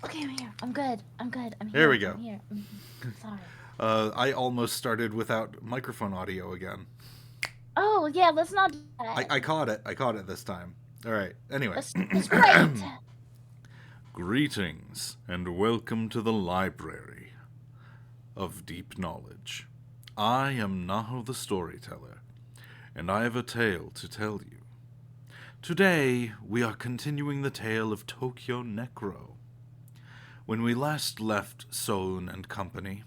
Okay, I'm here. I'm good. I'm good. I'm here. There we go. I'm here. Sorry. I almost started without microphone audio again. Oh, yeah, let's not do that. I caught it. I caught it this time. All right. Anyway. That's great. Greetings and welcome to the Library of Deep Knowledge. I am Naho the Storyteller, and I have a tale to tell you. Today, we are continuing the tale of Tokyo Necro. When we last left Soun and company,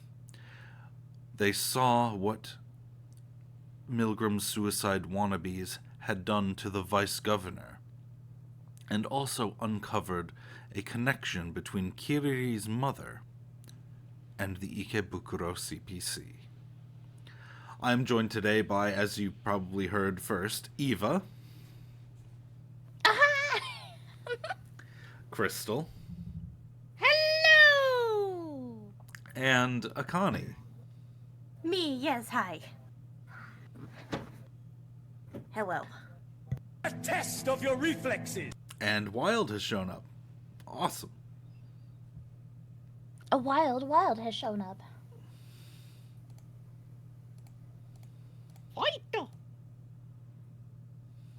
they saw what Milgram's suicide wannabes had done to the vice-governor, and also uncovered a connection between Kiriri's mother and the Ikebukuro CPC. I am joined today by, as you probably heard first, Eva, Crystal, Hello! and Akani. Me, yes, hi. Hello. A test of your reflexes. And Wild has shown up. Awesome. A wild has shown up. Fight!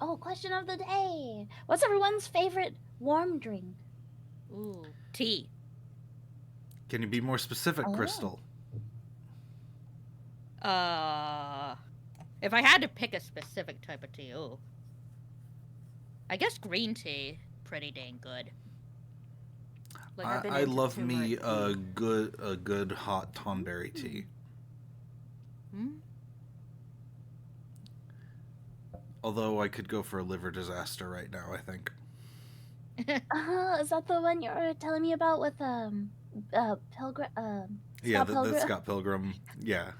Oh, question of the day. What's everyone's favorite warm drink? Ooh, tea. Can you be more specific, Oh. Crystal? If I had to pick a specific type of tea, I guess green tea, pretty dang good. Like, I love me a good hot Tonberry tea. Hmm? Although I could go for a liver disaster right now, I think. Is that the one you were telling me about with Pilgrim? Yeah, Scott Pilgrim? that's Scott Pilgrim. Yeah.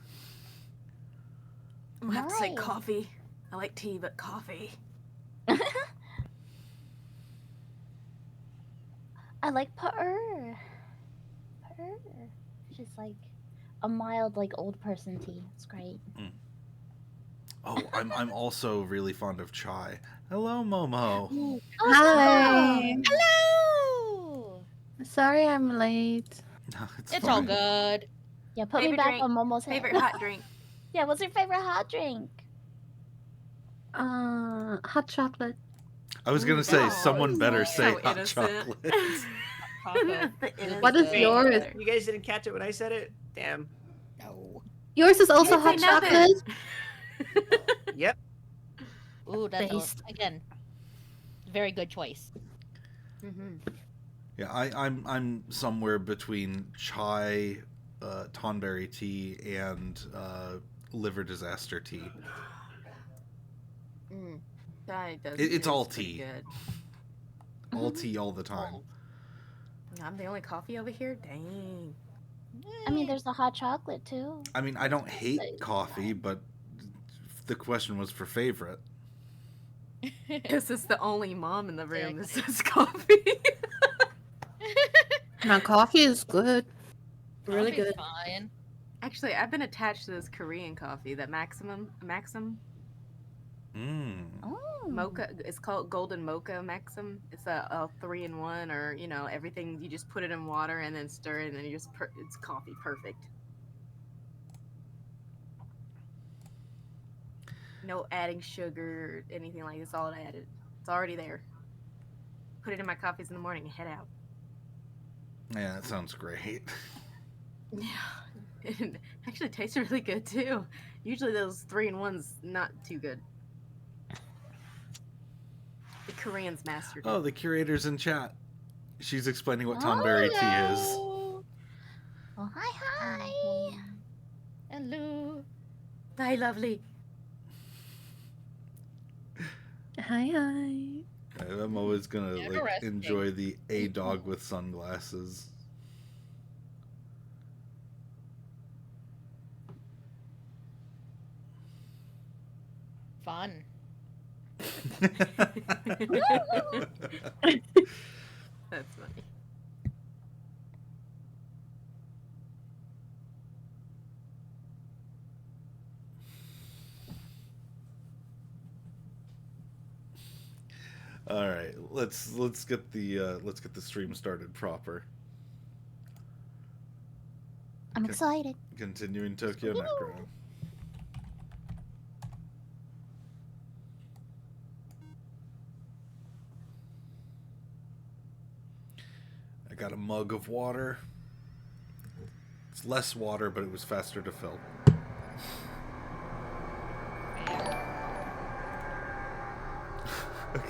I have to say Nice. coffee. I like tea, but coffee. I like pu'er. Pu'er. Just like a mild, like old person tea. It's great. Oh, I'm also really fond of chai. Hello, Momo. Oh, Hi. Sam. Hello! Sorry I'm late. It's all fine. good. Yeah, put me Favorite back drink? on Momo's head. Favorite hot drink? Yeah, what's your favorite hot drink? Hot chocolate. I was gonna Ooh, say, that's someone better say so hot innocent. chocolate. Chocolate. What is good. yours? You guys didn't catch it when I said it? Damn. No. Yours is also didn't hot say chocolate? nothing. Yep. Ooh, that's Based. again, very good choice. Mhm. Yeah, I'm somewhere between chai, Tonberry tea, and liver disaster tea. Mm. That does It's all taste pretty tea. Good. All tea all the time. I'm the only coffee over here? Dang. I mean, there's the hot chocolate too. I mean, I don't hate coffee, but the question was for favorite. This is the only mom in the room that Exactly. says coffee. Now, coffee is good. Really Coffee's good. fine. Actually, I've been attached to this Korean coffee, that Maxim Mm. Oh. mocha. It's called Golden Mocha Maxim. It's a 3-in-1, or everything. You just put it in water and then stir it, and then you just it's coffee, perfect. No adding sugar or anything like this. All it added. It's already there. Put it in my coffees in the morning and head out. Yeah, that sounds great. Yeah, it actually tastes really good too. Usually those 3-in-1s not too good. The Koreans mastered it. Oh, the curator's in chat. She's explaining what Tonberry tea is. Hello. Oh, hi. Hello. Hi, lovely. Hi, hi. I'm always gonna Interesting. enjoy the a dog with sunglasses. Fun. That's funny. All right, let's get the stream started proper. I'm excited. Continuing Tokyo Necro. I got a mug of water. It's less water, but it was faster to fill.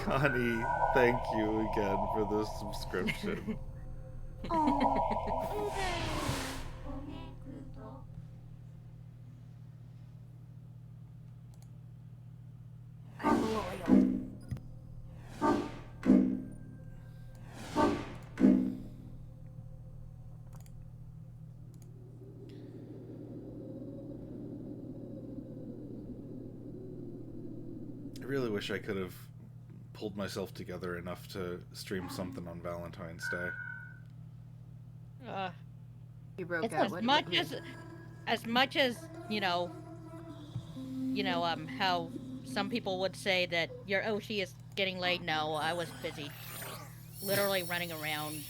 Connie, thank you again for the subscription. Oh. I'm loyal. I really wish I could have pulled myself together enough to stream something on Valentine's Day. You broke It's out. As What, much what, as how some people would say that your Oshi is getting laid. No, I was busy, literally running around,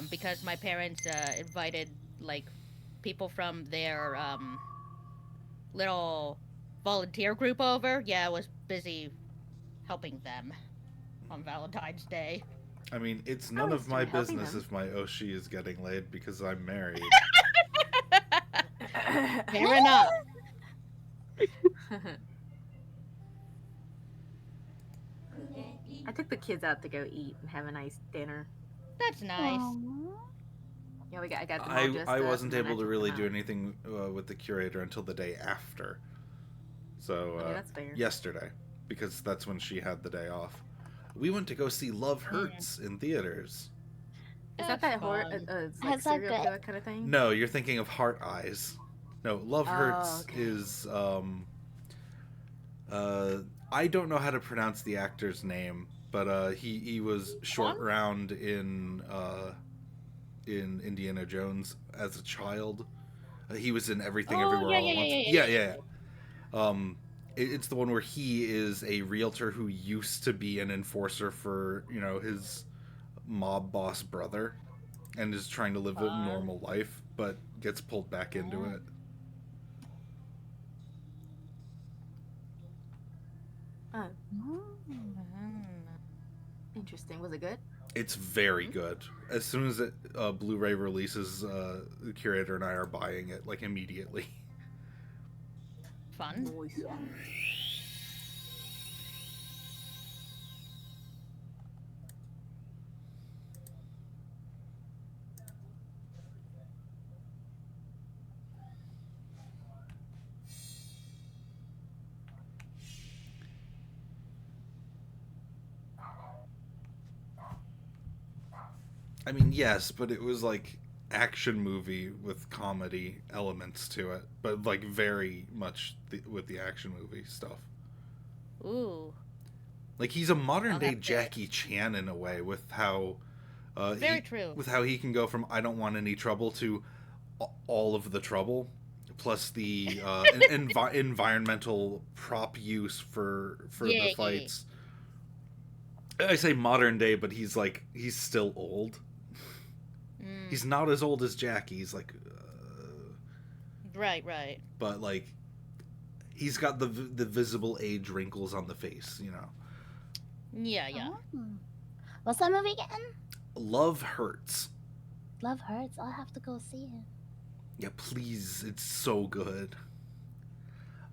because my parents invited like people from their little volunteer group over. Yeah, I was busy helping them on Valentine's Day. I mean, it's I none always of my enjoyed helping business them. if my Oshi is getting laid because I'm married. Fair enough. I took the kids out to go eat and have a nice dinner. That's nice. Aw. Yeah, I got them all dressed I up, wasn't and then I able to took really them do out. anything with the curator until the day after. So, Okay, that's fair. yesterday, because that's when she had the day off. We went to go see Love Hurts in theaters. Is That's that horror? fun. It's like Has that serial good? killer kind of thing? No, you're thinking of Heart Eyes. No, Love Hurts okay. is I don't know how to pronounce the actor's name, but he was short round in Indiana Jones as a child. He was in Everything Oh, Everywhere yeah, All yeah, at Once. yeah, Yeah, yeah, yeah. It's the one where he is a realtor who used to be an enforcer for his mob boss brother, and is trying to live a normal life, but gets pulled back into it. Oh, Mm. interesting. Was it good? It's very good. As soon as Blu-ray releases, the curator and I are buying it like immediately. Fun. Nice. I mean, yes, but it was like action movie with comedy elements to it, but like very much with the action movie stuff. Ooh. Like he's a modern I'll day have to- Jackie Chan in a way, with how Very true. with how he can go from I don't want any trouble to all of the trouble, plus the environmental prop use for Yeah. the fights. I say modern day, but he's still old. Mm, He's not as old as Jackie. He's like, right. but like, he's got the visible age wrinkles on the face. Yeah. Oh. What's that movie again? Love Hurts. Love Hurts. I'll have to go see it. Yeah, please. It's so good.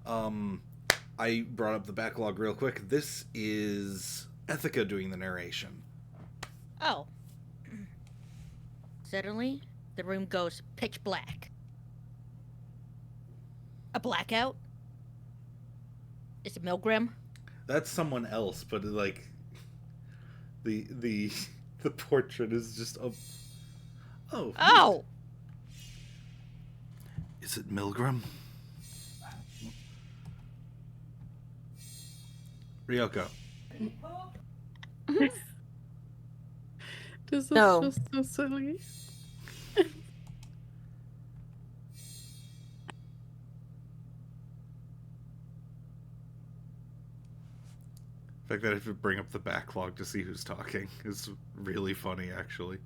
I brought up the backlog real quick. This is Ethica doing the narration. Oh. Suddenly, the room goes pitch black. A blackout? Is it Milgram? That's someone else, but like, the portrait is just a. Oh. Oh! Is it Milgram? Ryoko. This is No. just so silly. The fact that I have to bring up the backlog to see who's talking is really funny, actually.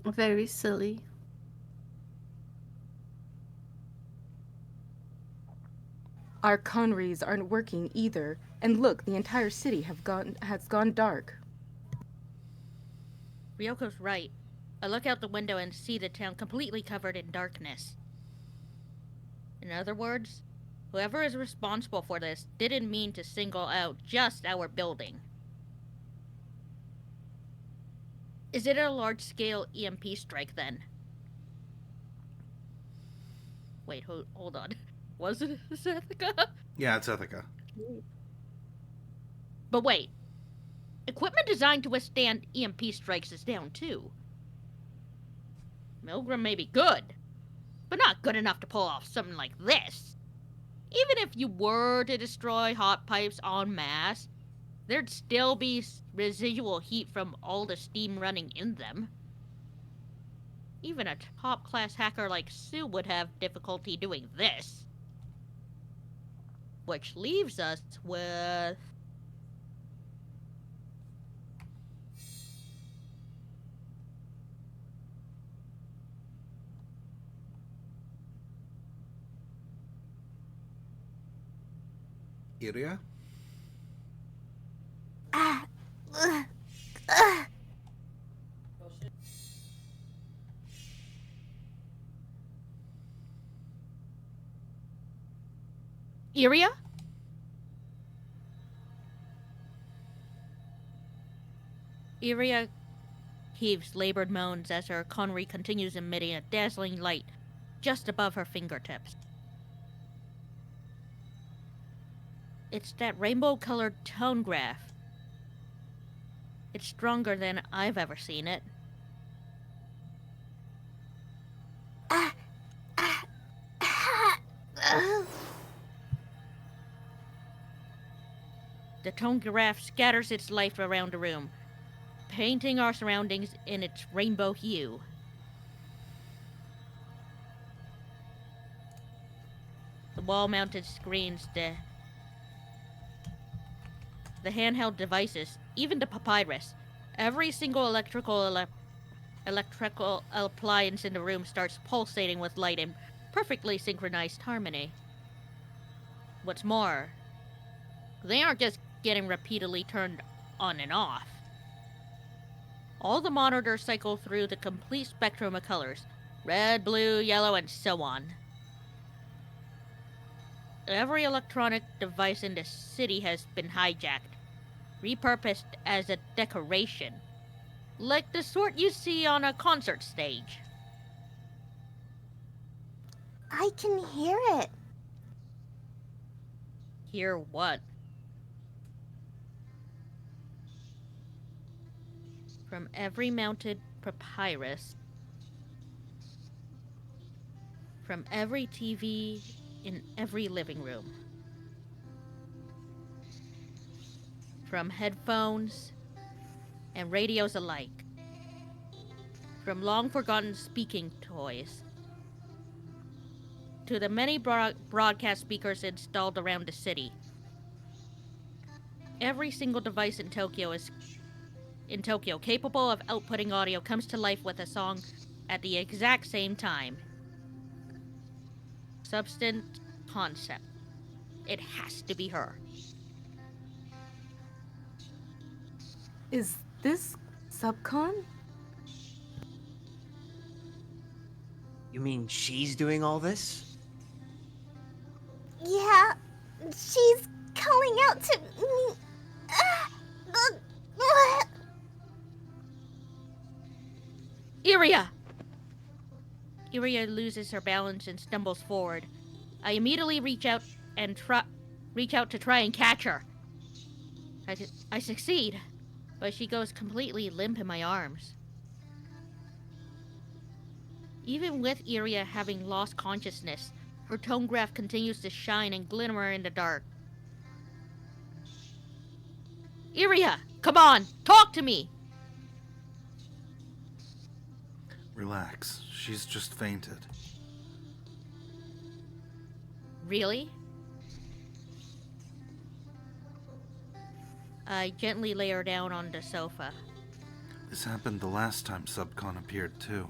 Very silly. Our conries aren't working either. And look, the entire city has gone dark. Ryoko's right. I look out the window and see the town completely covered in darkness. In other words, whoever is responsible for this didn't mean to single out just our building. Is it a large-scale EMP strike then? Wait, hold on. Was it Ithaca? Yeah, it's Ithaca. But wait. Equipment designed to withstand EMP strikes is down too. Milgram may be good, but not good enough to pull off something like this. Even if you were to destroy hot pipes en masse, there'd still be residual heat from all the steam running in them. Even a top-class hacker like Sue would have difficulty doing this. Which leaves us with... Iria? Iria? Iria heaves labored moans as her conry continues emitting a dazzling light just above her fingertips. It's that rainbow-colored tone graph. It's stronger than I've ever seen it. The tone graph scatters its light around the room, painting our surroundings in its rainbow hue. The wall-mounted screens, the handheld devices, even the papyrus, every single electrical appliance in the room starts pulsating with light in perfectly synchronized harmony. What's more, they aren't just getting repeatedly turned on and off. All the monitors cycle through the complete spectrum of colors: red, blue, yellow, and so on. Every electronic device in the city has been hijacked, repurposed as a decoration, like the sort you see on a concert stage. I can hear it. Hear what? From every mounted papyrus, from every TV in every living room, from headphones and radios alike, from long-forgotten speaking toys, to the many broadcast speakers installed around the city. Every single device in Tokyo capable of outputting audio comes to life with a song at the exact same time. Substance, concept. It has to be her. Is this Subcon? You mean she's doing all this? Yeah, she's calling out to me. Iria! Iria loses her balance and stumbles forward. I immediately reach out to try and catch her. I succeed, but she goes completely limp in my arms. Even with Iria having lost consciousness, her tone graph continues to shine and glimmer in the dark. Iria, come on, talk to me! Relax. She's just fainted. Really? I gently lay her down on the sofa. This happened the last time Subcon appeared, too.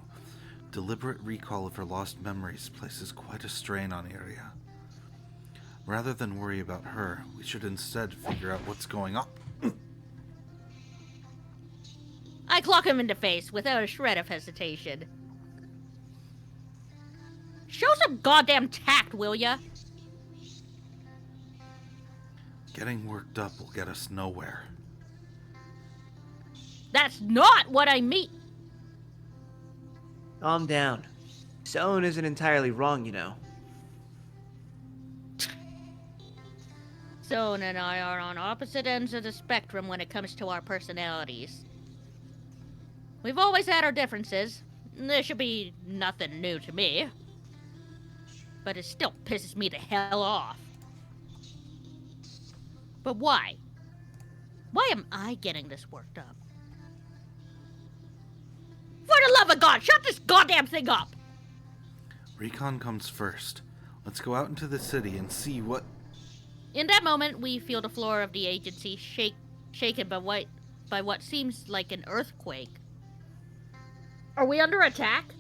Deliberate recall of her lost memories places quite a strain on Iria. Rather than worry about her, we should instead figure out what's going on. I clock him in the face without a shred of hesitation. Show some goddamn tact, will ya? Getting worked up will get us nowhere. That's not what I mean. Calm down. Soen isn't entirely wrong, you know. Zone and I are on opposite ends of the spectrum when it comes to our personalities. We've always had our differences. There should be nothing new to me. But it still pisses me the hell off. But why? Why am I getting this worked up? For the love of God, shut this goddamn thing up! Recon comes first. Let's go out into the city and see what... In that moment, we feel the floor of the agency shaken by what seems like an earthquake. Are we under attack?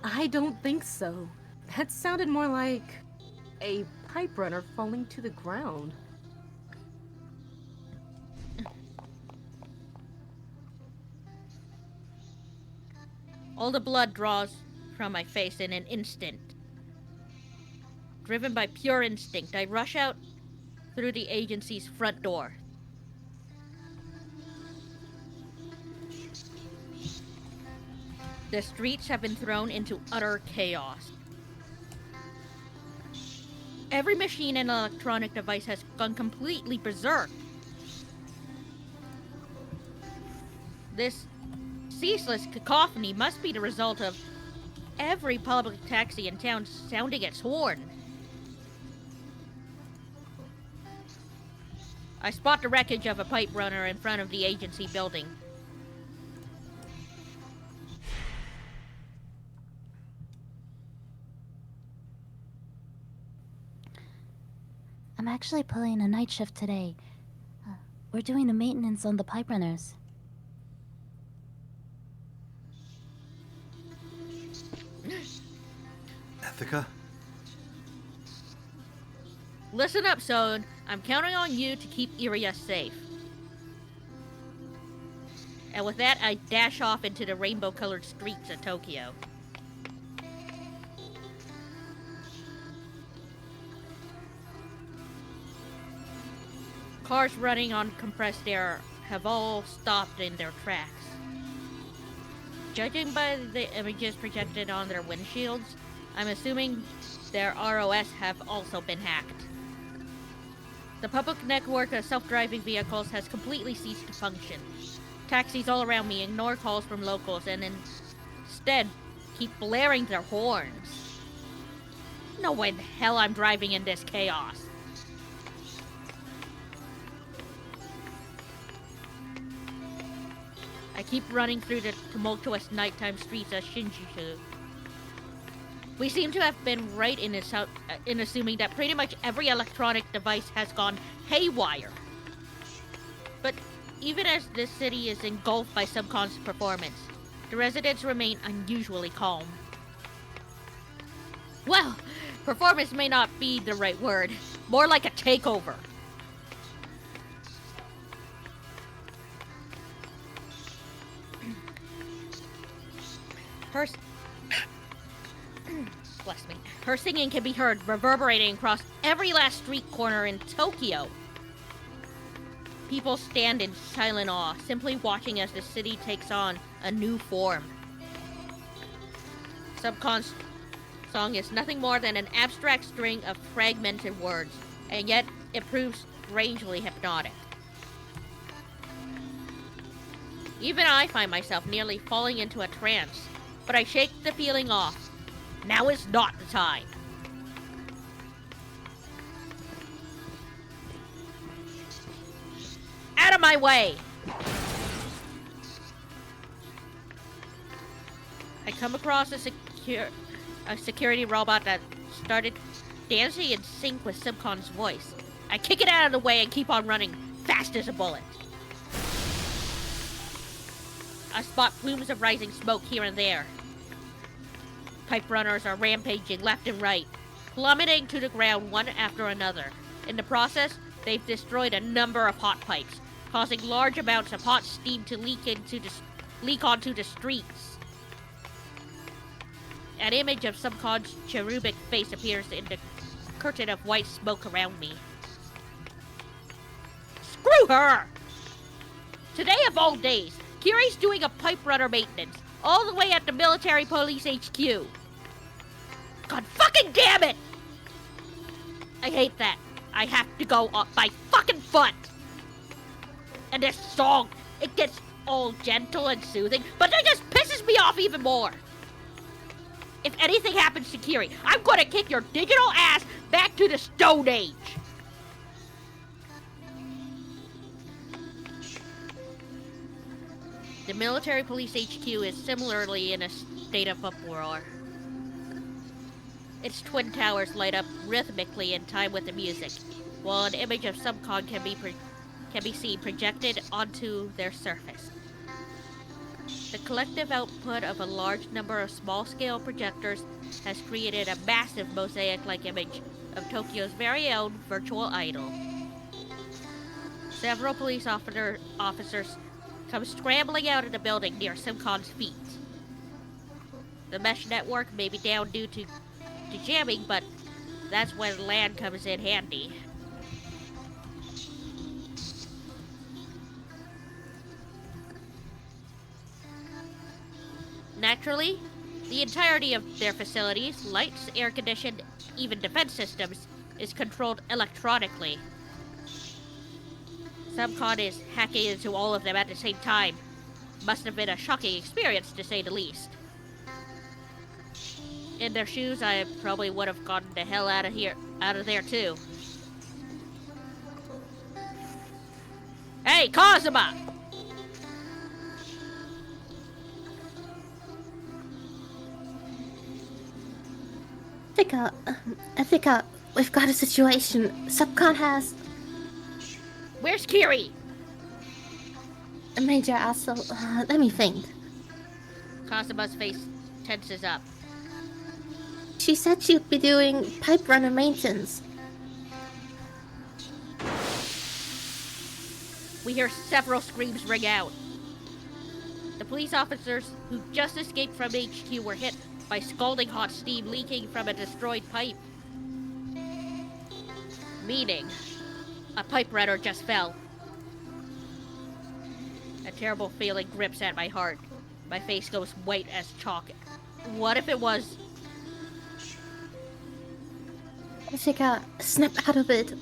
I don't think so. That sounded more like a pipe runner falling to the ground. All the blood draws from my face in an instant. Driven by pure instinct, I rush out through the agency's front door. The streets have been thrown into utter chaos. Every machine and electronic device has gone completely berserk. This ceaseless cacophony must be the result of every public taxi in town sounding its horn. I spot the wreckage of a pipe runner in front of the agency building. I'm actually pulling a night shift today. We're doing the maintenance on the pipe runners. Ethica? Listen up, Soen. I'm counting on you to keep Iria safe. And with that, I dash off into the rainbow-colored streets of Tokyo. Cars running on compressed air have all stopped in their tracks. Judging by the images projected on their windshields, I'm assuming their ROS have also been hacked. The public network of self-driving vehicles has completely ceased to function. Taxis all around me ignore calls from locals and instead keep blaring their horns. No way in hell I'm driving in this chaos. I keep running through the tumultuous nighttime streets of Shinjuku. We seem to have been right in assuming that pretty much every electronic device has gone haywire. But even as this city is engulfed by Subcon's performance, the residents remain unusually calm. Well, performance may not be the right word. More like a takeover. Bless me. Her singing can be heard reverberating across every last street corner in Tokyo. People stand in silent awe, simply watching as the city takes on a new form. Subcon's song is nothing more than an abstract string of fragmented words, and yet it proves strangely hypnotic. Even I find myself nearly falling into a trance, but I shake the feeling off. Now is not the time. Out of my way! I come across a security robot that started dancing in sync with Subcon's voice. I kick it out of the way and keep on running, fast as a bullet. I spot plumes of rising smoke here and there. Pipe runners are rampaging left and right, plummeting to the ground one after another. In the process, they've destroyed a number of hot pipes, causing large amounts of hot steam to leak onto the streets. An image of Subcon's cherubic face appears in the curtain of white smoke around me. Screw her! Today of all days, Kiri's doing a pipe runner maintenance, all the way at the military police HQ. God fucking damn it! I hate that. I have to go up by fucking foot. And this song, it gets all gentle and soothing, but it just pisses me off even more. If anything happens to Kiri, I'm gonna kick your digital ass back to the Stone Age. The military police HQ is similarly in a state of uproar. Its twin towers light up rhythmically in time with the music, while an image of Subcon can be seen projected onto their surface. The collective output of a large number of small-scale projectors has created a massive mosaic-like image of Tokyo's very own virtual idol. Several police officers come scrambling out of the building near Simcon's feet. The mesh network may be down due to jamming, but that's when LAN comes in handy. Naturally, the entirety of their facilities, lights, air conditioned, even defense systems, is controlled electronically. Subcon is hacking into all of them at the same time. Must have been a shocking experience, to say the least. In their shoes, I probably would have gotten the hell out of there too. Hey, Kazuma! I think we've got a situation. Subcon has Where's Kiri? a major assault. Let me think. Kazuma's face tenses up. She said she'd be doing pipe runner maintenance. We hear several screams ring out. The police officers who just escaped from HQ were hit by scalding hot steam leaking from a destroyed pipe. Meaning, a pipe runner just fell. A terrible feeling grips at my heart. My face goes white as chalk. What if it was... I think snap out of it.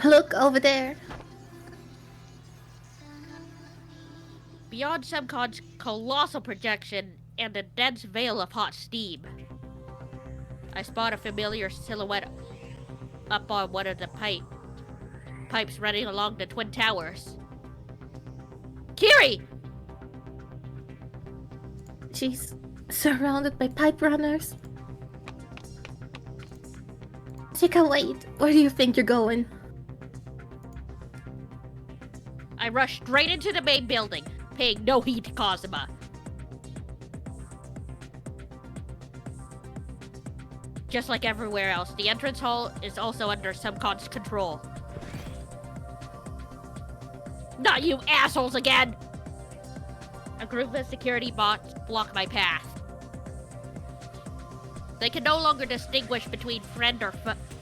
Look over there. Beyond Subcon's colossal projection and a dense veil of hot steam, I spot a familiar silhouette up on one of the pipes running along the twin towers. Kiri! She's surrounded by pipe runners. Chika, wait. Where do you think you're going? I rush straight into the main building, paying no heed to Kazuma. Just like everywhere else, the entrance hall is also under Subcon's control. Not you assholes again! A group of security bots block my path. They can no longer distinguish between friend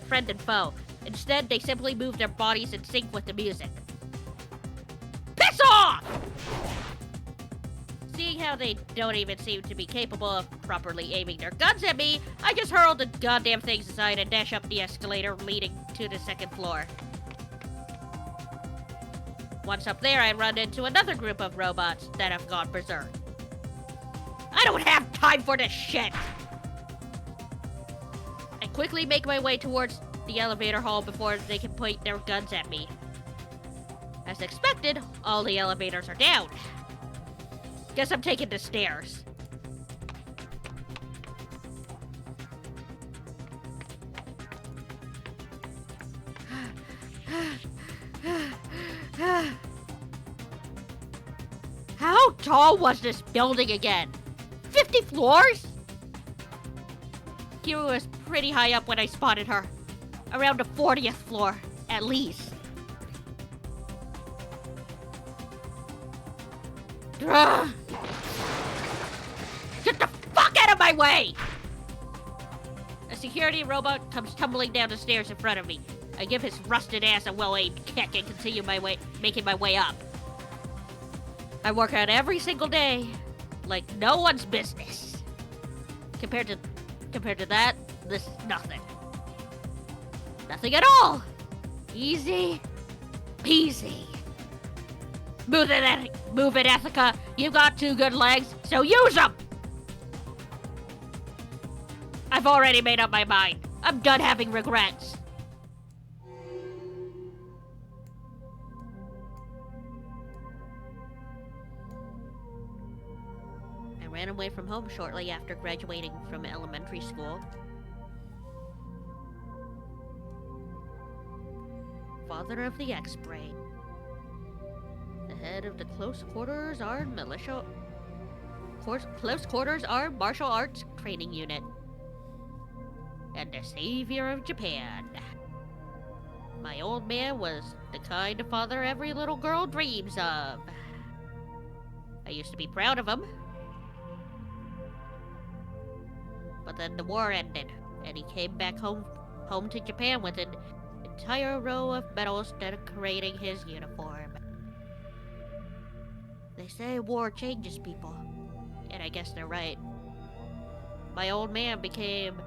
and foe. Instead, they simply move their bodies in sync with the music. Piss off! Seeing how they don't even seem to be capable of properly aiming their guns at me, I just hurl the goddamn things aside and dash up the escalator leading to the second floor. Once up there, I run into another group of robots that have gone berserk. I don't have time for this shit! I quickly make my way towards the elevator hall before they can point their guns at me. As expected, all the elevators are down. Guess I'm taking the stairs. How tall was this building again? 50 floors? Kira was pretty high up when I spotted her. Around the 40th floor, at least. Ugh. Get the fuck out of my way! A security robot comes tumbling down the stairs in front of me. I give his rusted ass a well-aimed kick and continue making my way up. I work out every single day, like no one's business. Compared to that, this is nothing. Nothing at all. Easy peasy. Move it, Ethica. You've got 2 good legs, so use them. I've already made up my mind. I'm done having regrets. I ran away from home shortly after graduating from elementary school. Father of the X-Brain. The head of the Close Quarters Armed Martial Arts Training Unit. And the savior of Japan. My old man was the kind of father every little girl dreams of. I used to be proud of him. But then the war ended, and he came back home to Japan with an entire row of medals decorating his uniform. They say war changes people, and I guess they're right. My old man became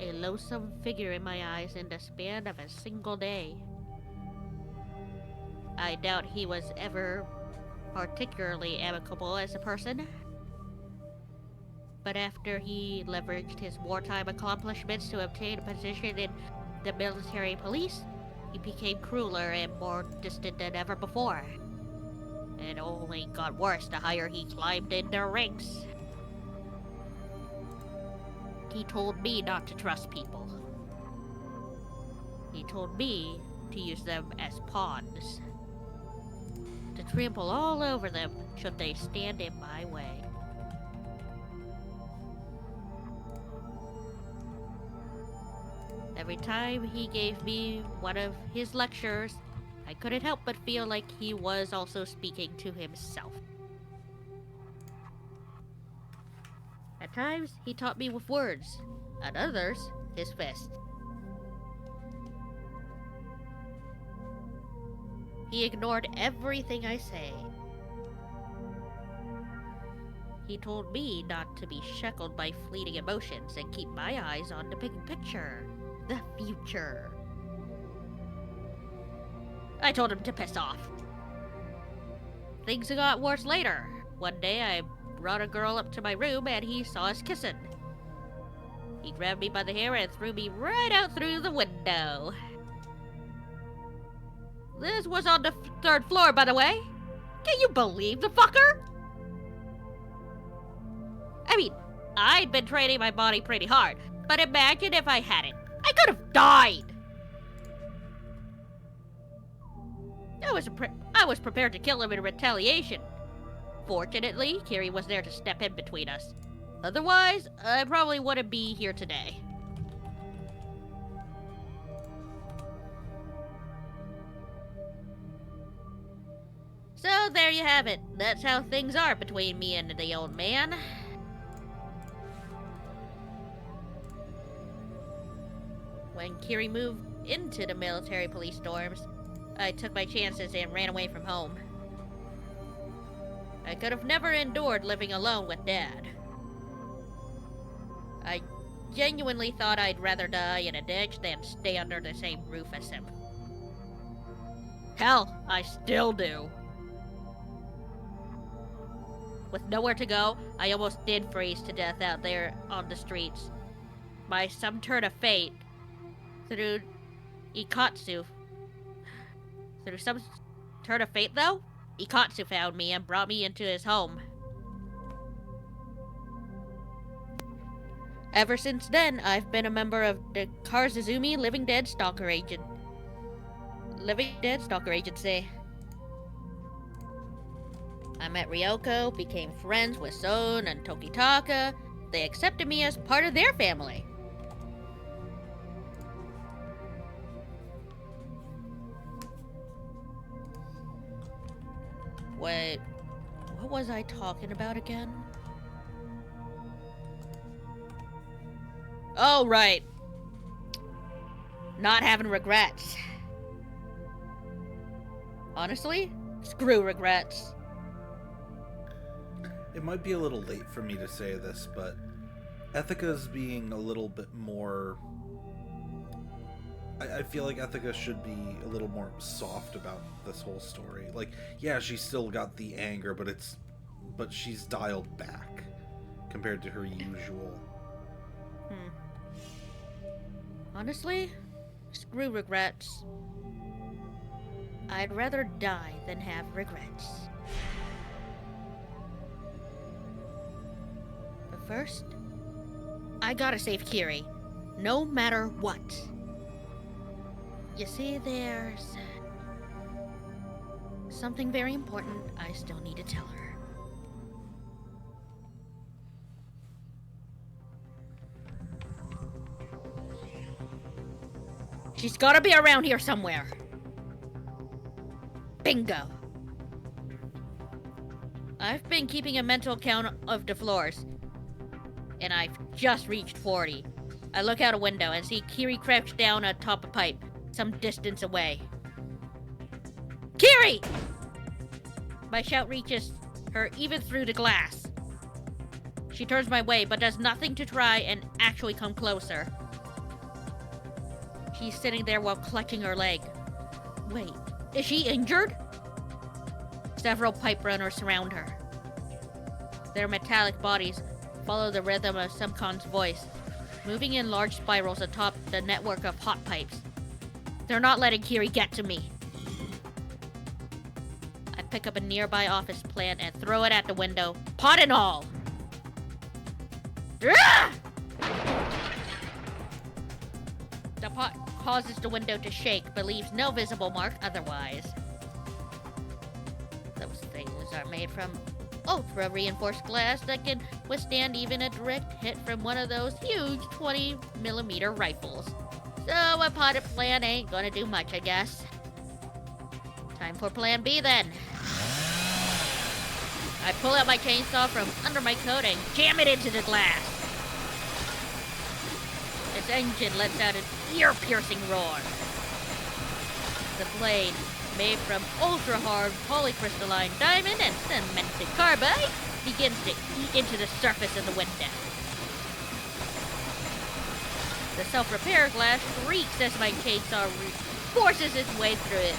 a loathsome figure in my eyes in the span of a single day. I doubt he was ever particularly amicable as a person. But after he leveraged his wartime accomplishments to obtain a position in the military police, he became crueler and more distant than ever before. It only got worse the higher he climbed in the ranks. He told me not to trust people. He told me to use them as pawns. To trample all over them should they stand in my way. Every time he gave me one of his lectures, I couldn't help but feel like he was also speaking to himself. At times, he taught me with words. At others, his fist. He ignored everything I say. He told me not to be shackled by fleeting emotions and keep my eyes on the big picture. The future. I told him to piss off. Things got worse later. One day I brought a girl up to my room and he saw us kissing. He grabbed me by the hair and threw me right out through the window. This was on the 3rd floor, by the way. Can you believe the fucker? I mean, I'd been training my body pretty hard, but imagine if I hadn't. I could have died! I was prepared to kill him in retaliation. Fortunately, Kiri was there to step in between us. Otherwise, I probably wouldn't be here today. So there you have it. That's how things are between me and the old man. When Kiri moved into the military police dorms, I took my chances and ran away from home. I could have never endured living alone with Dad. I genuinely thought I'd rather die in a ditch than stay under the same roof as him. Hell, I still do. With nowhere to go, I almost did freeze to death out there on the streets. By some turn of fate, through some turn of fate, though, Ikatsu found me and brought me into his home. Ever since then, I've been a member of the Karzazumi Living Dead Stalker Agency. I met Ryoko, became friends with Son and Tokitaka. They accepted me as part of their family. Wait, what was I talking about again? Oh, right. Not having regrets. Honestly, screw regrets. It might be a little late for me to say this, but Ethica's being a little bit more... I feel like Ethica should be a little more soft about this whole story. Like, yeah, she's still got the anger, but she's dialed back compared to her usual. Honestly, screw regrets. I'd rather die than have regrets. But first, I gotta save Kiri, no matter what. You see, there's something very important I still need to tell her. She's gotta be around here somewhere. Bingo. I've been keeping a mental count of the floors, and I've just reached 40. I look out a window and see Kiri crouched down atop a pipe, some distance away. Kiri! My shout reaches her even through the glass. She turns my way, but does nothing to try and actually come closer. She's sitting there while clutching her leg. Wait, is she injured? Several pipe runners surround her. Their metallic bodies follow the rhythm of Subcon's voice, moving in large spirals atop the network of hot pipes. They're not letting Kiri get to me. I pick up a nearby office plant and throw it at the window, pot and all. Ah! The pot causes the window to shake, but leaves no visible mark otherwise. Those things are made from ultra-reinforced glass that can withstand even a direct hit from one of those huge 20mm rifles. So a potted plant ain't gonna do much, I guess. Time for plan B then. I pull out my chainsaw from under my coat and jam it into the glass. Its engine lets out an ear-piercing roar. The blade, made from ultra-hard polycrystalline diamond and cemented carbide, begins to eat into the surface of the window. The self-repair glass shrieks as my chainsaw forces its way through it,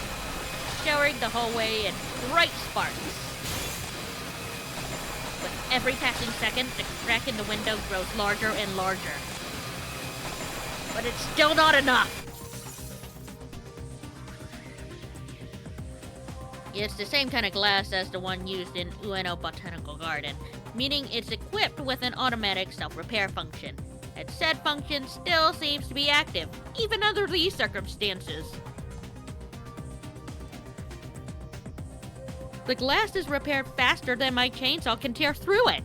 showering the hallway in bright sparks. With every passing second, the crack in the window grows larger and larger. But it's still not enough. It's the same kind of glass as the one used in Ueno Botanical Garden, meaning it's equipped with an automatic self-repair function. And said function still seems to be active, even under these circumstances. The glass is repaired faster than my chainsaw can tear through it.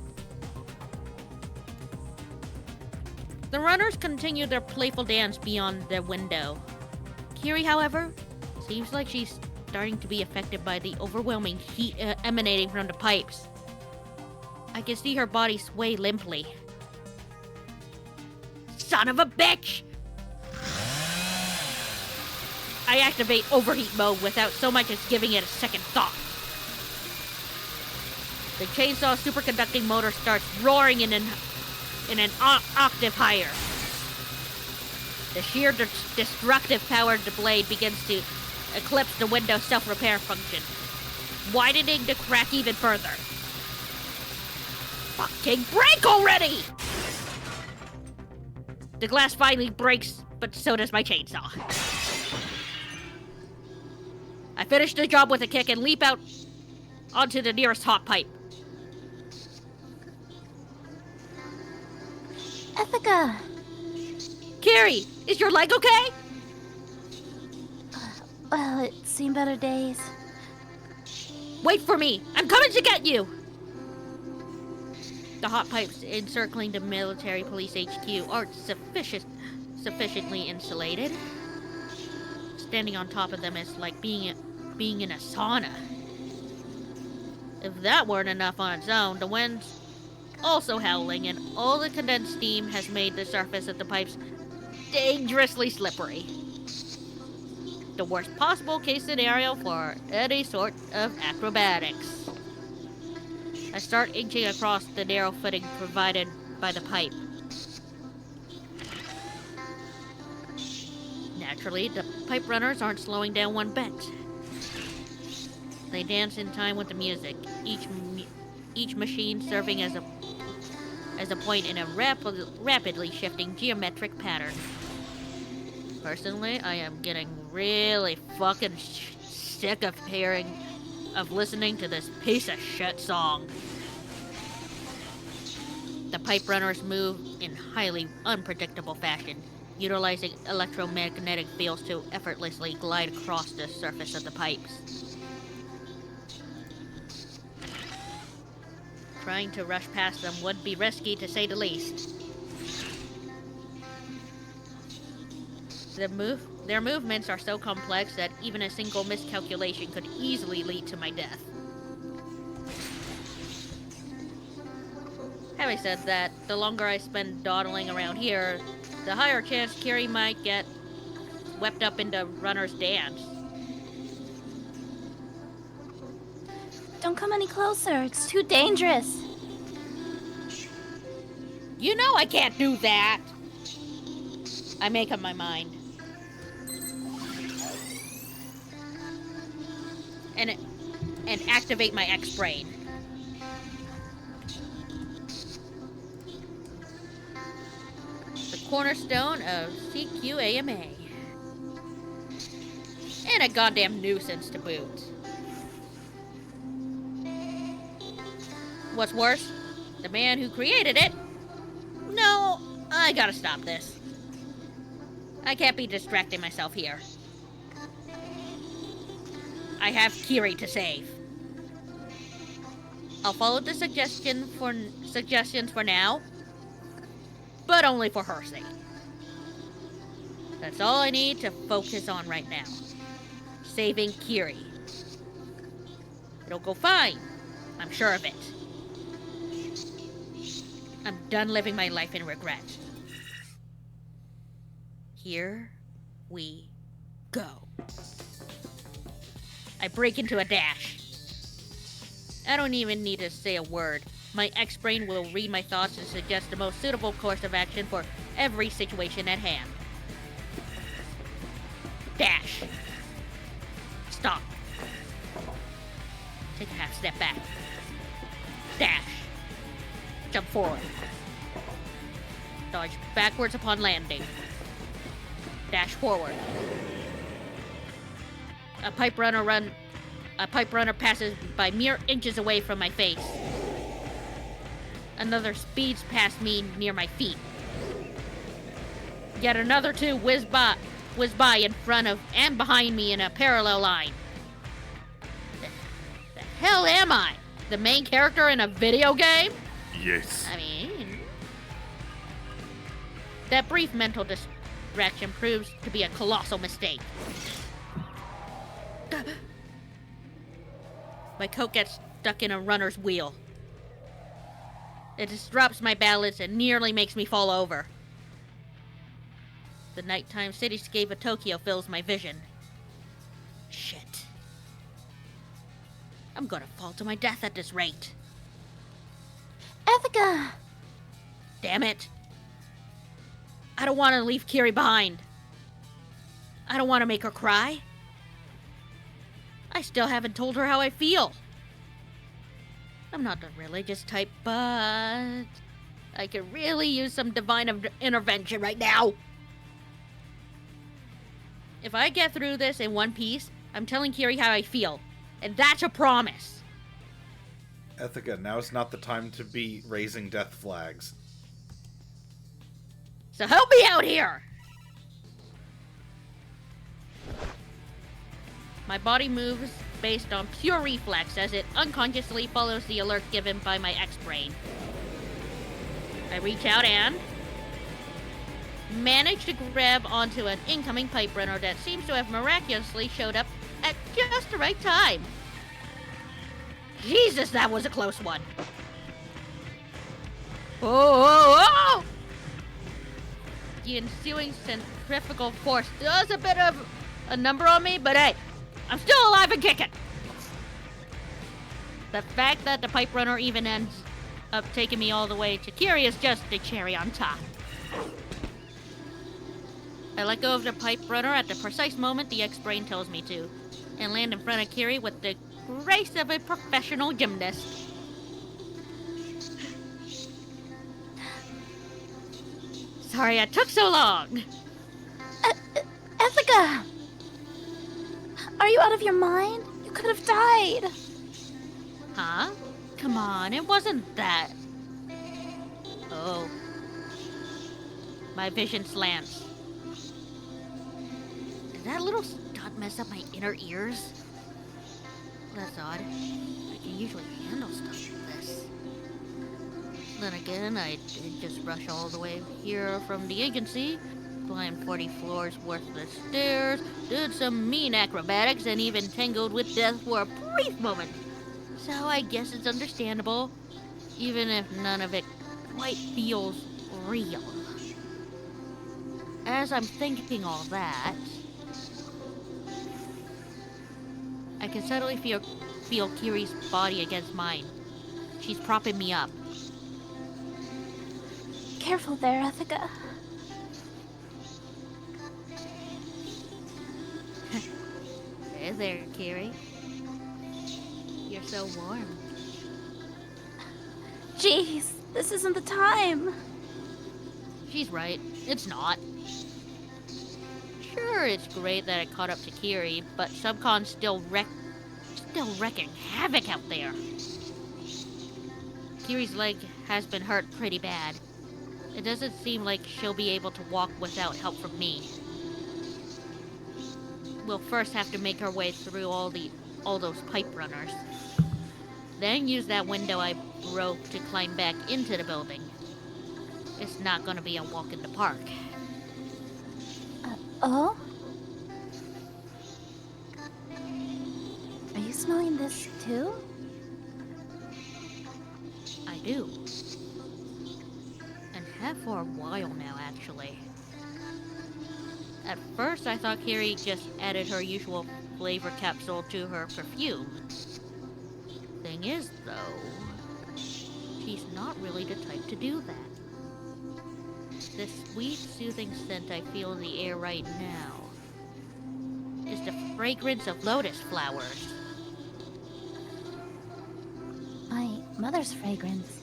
The runners continue their playful dance beyond the window. Kiri, however, seems like she's starting to be affected by the overwhelming heat emanating from the pipes. I can see her body sway limply. Son of a bitch! I activate overheat mode without so much as giving it a second thought. The chainsaw superconducting motor starts roaring in an octave higher. The sheer destructive power of the blade begins to eclipse the window's self-repair function, widening the crack even further. Fucking break already! The glass finally breaks, but so does my chainsaw. I finish the job with a kick and leap out onto the nearest hot pipe. Ethica! Kiri, is your leg okay? Well, it's seen better days. Wait for me. I'm coming to get you. The hot pipes encircling the military police HQ aren't sufficiently insulated. Standing on top of them is like being in a sauna. If that weren't enough on its own, the wind's also howling, and all the condensed steam has made the surface of the pipes dangerously slippery. The worst possible case scenario for any sort of acrobatics. I start inching across the narrow footing provided by the pipe. Naturally, the pipe runners aren't slowing down one bit. They dance in time with the music, each machine serving as a point in a rapidly shifting geometric pattern. Personally, I am getting really fucking sick of listening to this piece of shit song. The pipe runners move in highly unpredictable fashion, utilizing electromagnetic fields to effortlessly glide across the surface of the pipes. Trying to rush past them would be risky, to say the least. Their movements are so complex that even a single miscalculation could easily lead to my death. Having said that, the longer I spend dawdling around here, the higher chance Kiri might get swept up into Runner's dance. Don't come any closer. It's too dangerous. You know I can't do that! I make up my mind. And activate my X-Brain. The cornerstone of CQAMA. And a goddamn nuisance to boot. What's worse, the man who created it. No, I gotta stop this. I can't be distracting myself here. I have Kiri to save. I'll follow the suggestions for now, but only for her sake. That's all I need to focus on right now. Saving Kiri. It'll go fine. I'm sure of it. I'm done living my life in regret. Here we go. I break into a dash. I don't even need to say a word. My X-Brain will read my thoughts and suggest the most suitable course of action for every situation at hand. Dash. Stop. Take a half step back. Dash. Jump forward. Dodge backwards upon landing. Dash forward. A pipe runner passes by mere inches away from my face. Another speeds past me near my feet. Yet another two whiz by in front of and behind me in a parallel line. The hell am I? The main character in a video game? Yes. I mean, that brief mental distraction proves to be a colossal mistake. My coat gets stuck in a runner's wheel. It disrupts my balance and nearly makes me fall over. The nighttime cityscape of Tokyo fills my vision. Shit. I'm gonna fall to my death at this rate. Ethica! Damn it. I don't want to leave Kiri behind. I don't want to make her cry. I still haven't told her how I feel. I'm not the religious type, but I could really use some divine intervention right now. If I get through this in one piece, I'm telling Kiri how I feel. And that's a promise. Ethica, now is not the time to be raising death flags. So help me out here! My body moves based on pure reflex as it unconsciously follows the alert given by my X-Brain. I reach out and manage to grab onto an incoming pipe runner that seems to have miraculously showed up at just the right time. Jesus, that was a close one. Oh! The ensuing centrifugal force does a bit of a number on me, but hey, I'm still alive and kicking. The fact that the pipe runner even ends up taking me all the way to Kiri is just a cherry on top. I let go of the pipe runner at the precise moment the X-Brain tells me to, and land in front of Kiri with the grace of a professional gymnast. Sorry it took so long. Ethica! Are you out of your mind? You could have died. Huh? Come on, it wasn't that. Oh. My vision slants. Did that little stunt mess up my inner ears? That's odd. I can usually handle stuff like this. Then again, I did just rush all the way here from the agency, climbed 40 floors worth of stairs, did some mean acrobatics, and even tangled with death for a brief moment. So I guess it's understandable, even if none of it quite feels real. As I'm thinking all that, I can suddenly feel Kiri's body against mine. She's propping me up. Careful there, Ethica. Hey there, Kiri. You're so warm. Jeez, this isn't the time. She's right. It's not. Sure, it's great that I caught up to Kiri, but Subcon's still wrecking havoc out there. Kiri's leg has been hurt pretty bad. It doesn't seem like she'll be able to walk without help from me. We'll first have to make our way through all those pipe runners. Then use that window I broke to climb back into the building. It's not gonna be a walk in the park. Oh? Are you smelling this too? I do. And have for a while now, actually. At first, I thought Kiri just added her usual flavor capsule to her perfume. Thing is, though, she's not really the type to do that. The sweet, soothing scent I feel in the air right now is the fragrance of lotus flowers. My mother's fragrance.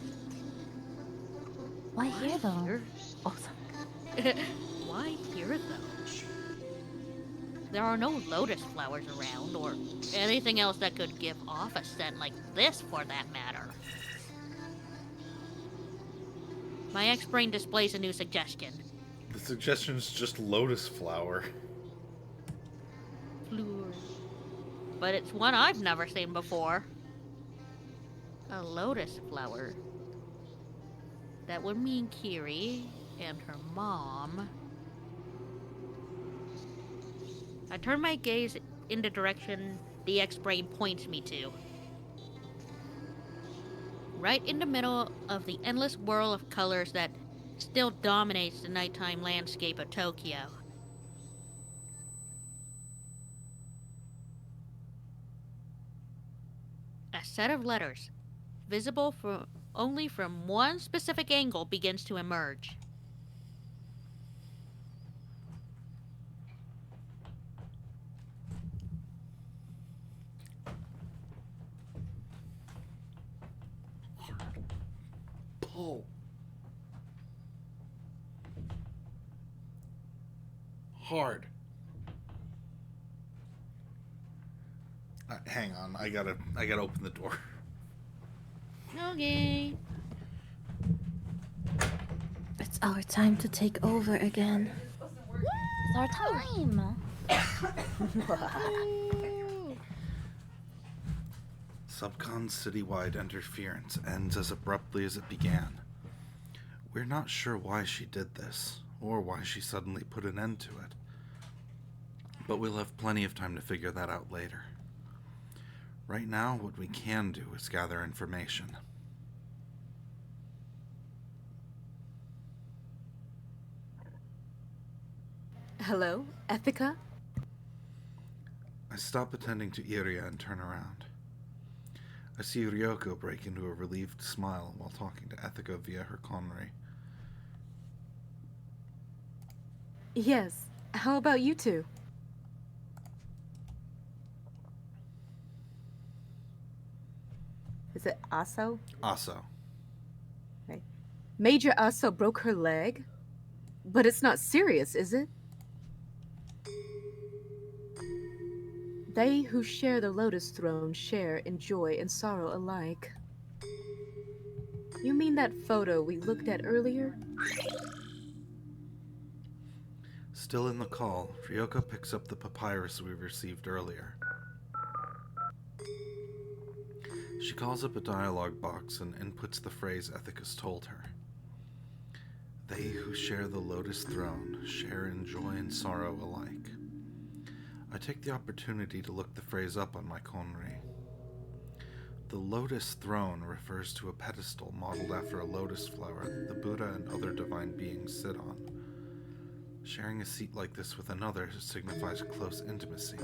Why here, though? Oh, sorry. Why here, though? There are no lotus flowers around, or anything else that could give off a scent like this, for that matter. My X-Brain displays a new suggestion. The suggestion is just lotus flower. Fleur. But it's one I've never seen before. A lotus flower. That would mean Kiri and her mom. I turn my gaze in the direction the X-Brain points me to. Right in the middle of the endless whirl of colors that still dominates the nighttime landscape of Tokyo. A set of letters, visible only from one specific angle, begins to emerge. Pull. Hard. Hang on, I gotta open the door. Okay. It's our time to take over again. It's our time. Subcon's citywide interference ends as abruptly as it began. We're not sure why she did this, or why she suddenly put an end to it. But we'll have plenty of time to figure that out later. Right now, what we can do is gather information. Hello, Ethica? I stop attending to Iria and turn around. I see Ryoko break into a relieved smile while talking to Ethica via her conry. Yes. How about you two? Is it Aso? Aso. Okay. Major Aso broke her leg? But it's not serious, is it? They who share the Lotus Throne share in joy and sorrow alike. You mean that photo we looked at earlier? Still in the call, Ryoko picks up the papyrus we received earlier. She calls up a dialogue box and inputs the phrase Ethica's told her. They who share the Lotus Throne share in joy and sorrow alike. I take the opportunity to look the phrase up on my conry. The Lotus Throne refers to a pedestal modeled after a lotus flower that the Buddha and other divine beings sit on. Sharing a seat like this with another signifies close intimacy,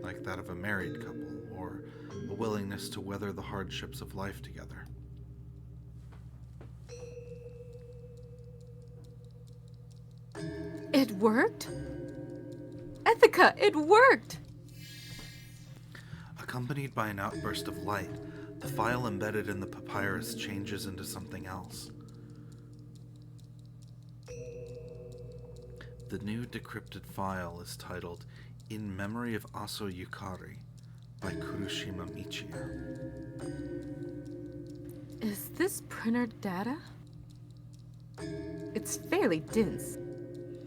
like that of a married couple, or a willingness to weather the hardships of life together. It worked? Ethica, it worked! Accompanied by an outburst of light, the file embedded in the papyrus changes into something else. The new decrypted file is titled In Memory of Aso Yukari by Kurushima Michiya. Is this printer data? It's fairly dense.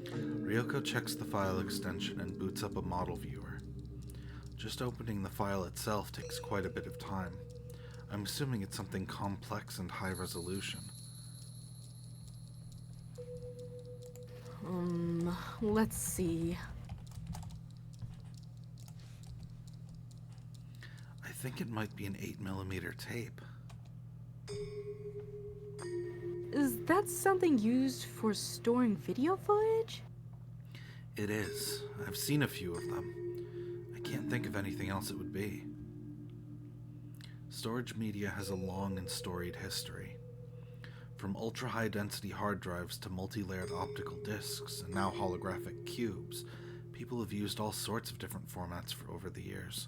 Ryoko checks the file extension and boots up a model viewer. Just opening the file itself takes quite a bit of time. I'm assuming it's something complex and high resolution. Let's see. I think it might be an 8mm tape. Is that something used for storing video footage? It is. I've seen a few of them. I can't think of anything else it would be. Storage media has a long and storied history. From ultra-high density hard drives to multi-layered optical discs and now holographic cubes, people have used all sorts of different formats for over the years.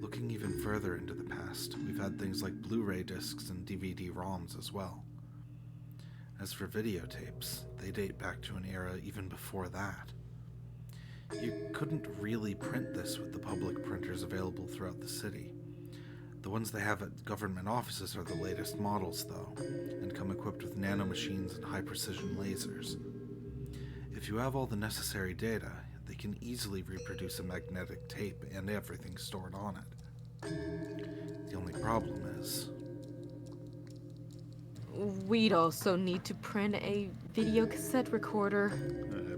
Looking even further into the past, we've had things like Blu-ray discs and DVD-ROMs as well. As for videotapes, they date back to an era even before that. You couldn't really print this with the public printers available throughout the city. The ones they have at government offices are the latest models, though, and come equipped with nanomachines and high-precision lasers. If you have all the necessary data, they can easily reproduce a magnetic tape and everything stored on it. The only problem is, We'd also need to print a video cassette recorder.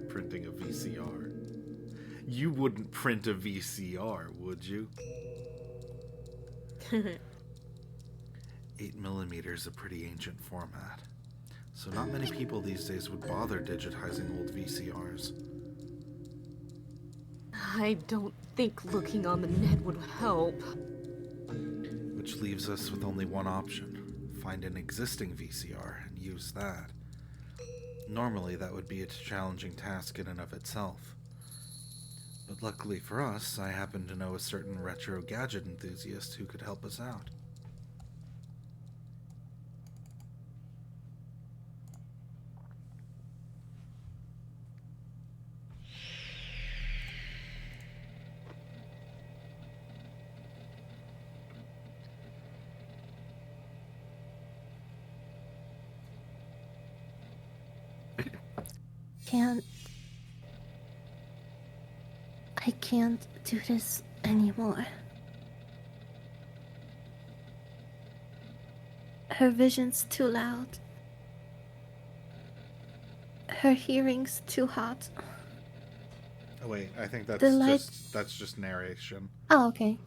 printing a VCR. You wouldn't print a VCR, would you? 8mm is a pretty ancient format, so not many people these days would bother digitizing old VCRs. I don't think looking on the net would help. Which leaves us with only one option. Find an existing VCR and use that. Normally that would be a challenging task in and of itself. But luckily for us, I happen to know a certain retro gadget enthusiast who could help us out. I can't do this anymore. Her vision's too loud. Her hearing's too hot. Oh wait, I think that's The light- just narration. Oh, okay.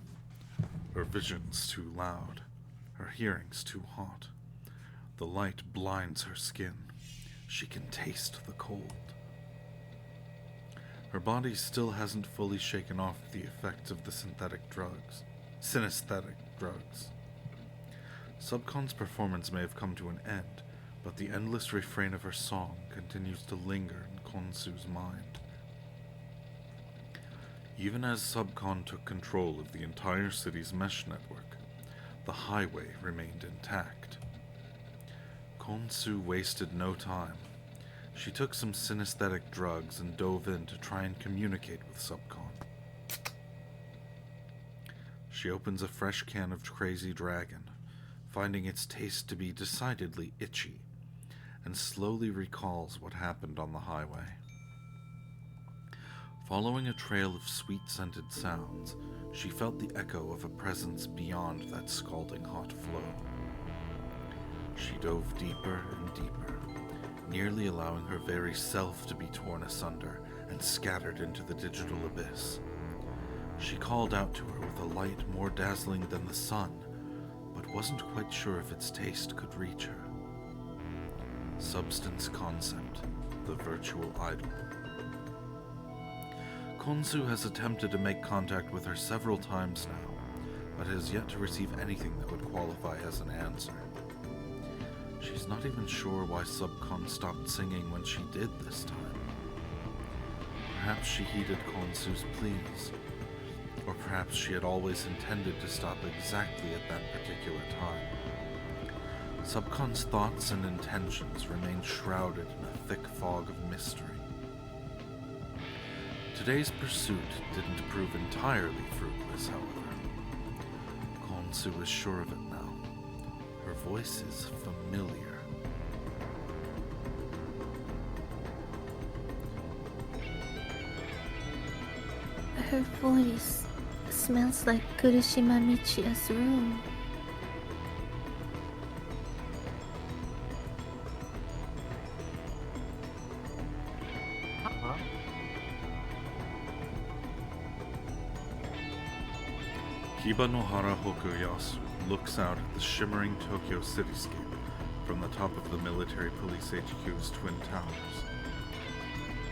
Her vision's too loud, her hearing's too hot. The light blinds her skin. She can taste the cold. Her body still hasn't fully shaken off the effects of the synesthetic drugs. Subcon's performance may have come to an end, but the endless refrain of her song continues to linger in Khonsu's mind. Even as Subcon took control of the entire city's mesh network, the highway remained intact. Khonsu wasted no time. She took some synesthetic drugs and dove in to try and communicate with Subcon. She opens a fresh can of Crazy Dragon, finding its taste to be decidedly itchy, and slowly recalls what happened on the highway. Following a trail of sweet-scented sounds, she felt the echo of a presence beyond that scalding hot flow. She dove deeper and deeper, nearly allowing her very self to be torn asunder and scattered into the digital abyss. She called out to her with a light more dazzling than the sun, but wasn't quite sure if its taste could reach her. Substance Concept, the virtual idol. Khonsu has attempted to make contact with her several times now, but has yet to receive anything that would qualify as an answer. She's not even sure why Subcon stopped singing when she did this time. Perhaps she heeded Khonsu's pleas, or perhaps she had always intended to stop exactly at that particular time. Subcon's thoughts and intentions remain shrouded in a thick fog of mystery. Today's pursuit didn't prove entirely fruitless, however. Khonsu is sure of it now. Her voice is familiar. Her voice smells like Kurishima Michiya's room. Kibanohara Hokuyasu looks out at the shimmering Tokyo cityscape from the top of the military police HQ's twin towers.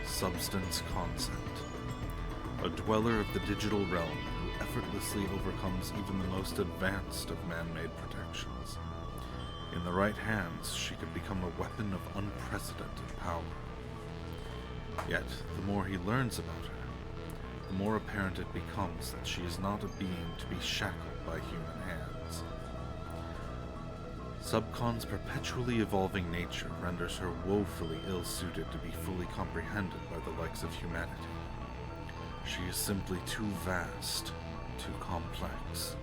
Substance Concept. A dweller of the digital realm who effortlessly overcomes even the most advanced of man-made protections. In the right hands, she could become a weapon of unprecedented power. Yet, the more he learns about her, the more apparent it becomes that she is not a being to be shackled by human hands. Subcon's perpetually evolving nature renders her woefully ill-suited to be fully comprehended by the likes of humanity. She is simply too vast, too complex.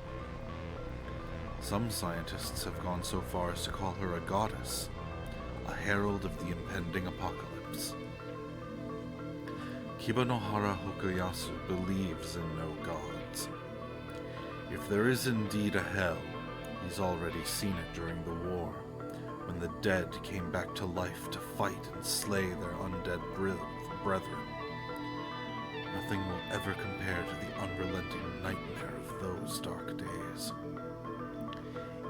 Some scientists have gone so far as to call her a goddess, a herald of the impending apocalypse. Kibanohara Hokuyasu believes in no gods. If there is indeed a hell, he's already seen it during the war, when the dead came back to life to fight and slay their undead brethren. Nothing will ever compare to the unrelenting nightmare of those dark days.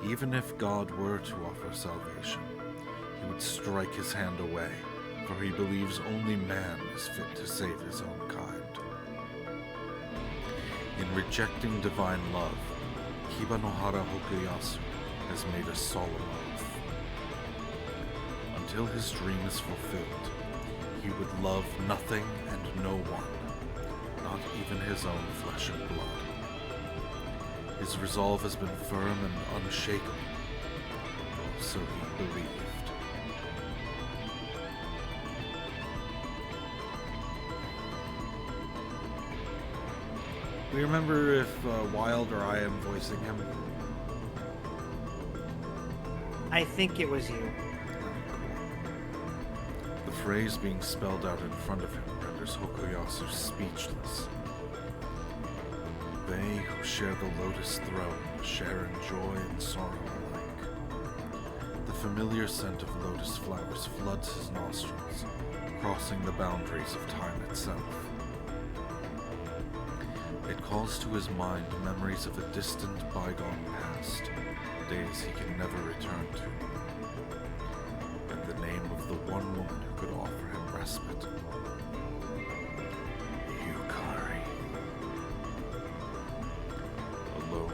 Even if God were to offer salvation, he would strike his hand away, for he believes only man is fit to save his own kind. In rejecting divine love, Kibanohara Hokuyasu has made a solemn oath. Until his dream is fulfilled, he would love nothing and no one, not even his own flesh and blood. His resolve has been firm and unshakable, so he believed. Do you remember if Wild or I am voicing him? I think it was you. The phrase being spelled out in front of him renders Hokuyasu speechless. They who share the Lotus Throne share in joy and sorrow alike. The familiar scent of lotus flowers floods his nostrils, crossing the boundaries of time itself. It calls to his mind memories of a distant, bygone past, days he can never return to, and the name of the one woman who could offer him respite. Yukari. A low,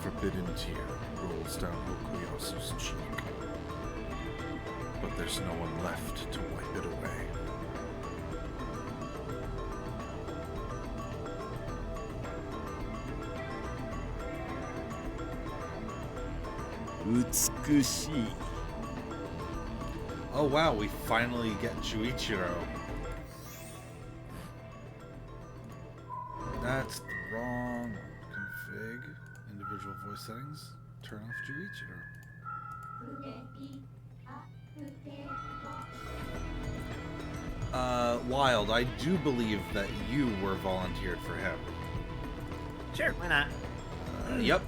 forbidden tear rolls down Okuyasu's cheek, but there's no one left to wipe it away. 美しい。 Oh wow, we finally get Juichiro. That's the wrong config. Individual voice settings. Turn off Juichiro. Wild, I do believe that you were volunteered for him. Sure, why not? Yep.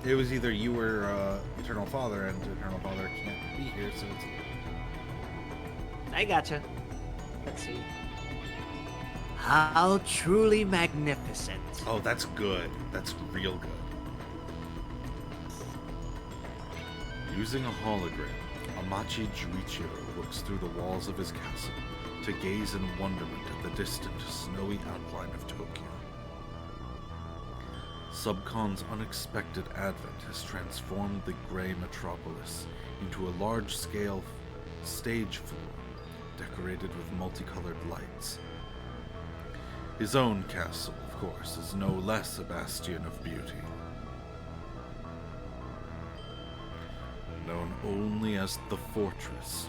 It was either you or Eternal Father, and Eternal Father can't be here, so it's you. I gotcha. Let's see. How truly magnificent. Oh, that's good. That's real good. Using a hologram, Amachi Juichiro looks through the walls of his castle to gaze in wonderment at the distant, snowy outline of Tokyo. Subcon's unexpected advent has transformed the gray metropolis into a large-scale stage floor decorated with multicolored lights. His own castle, of course, is no less a bastion of beauty. Known only as the Fortress,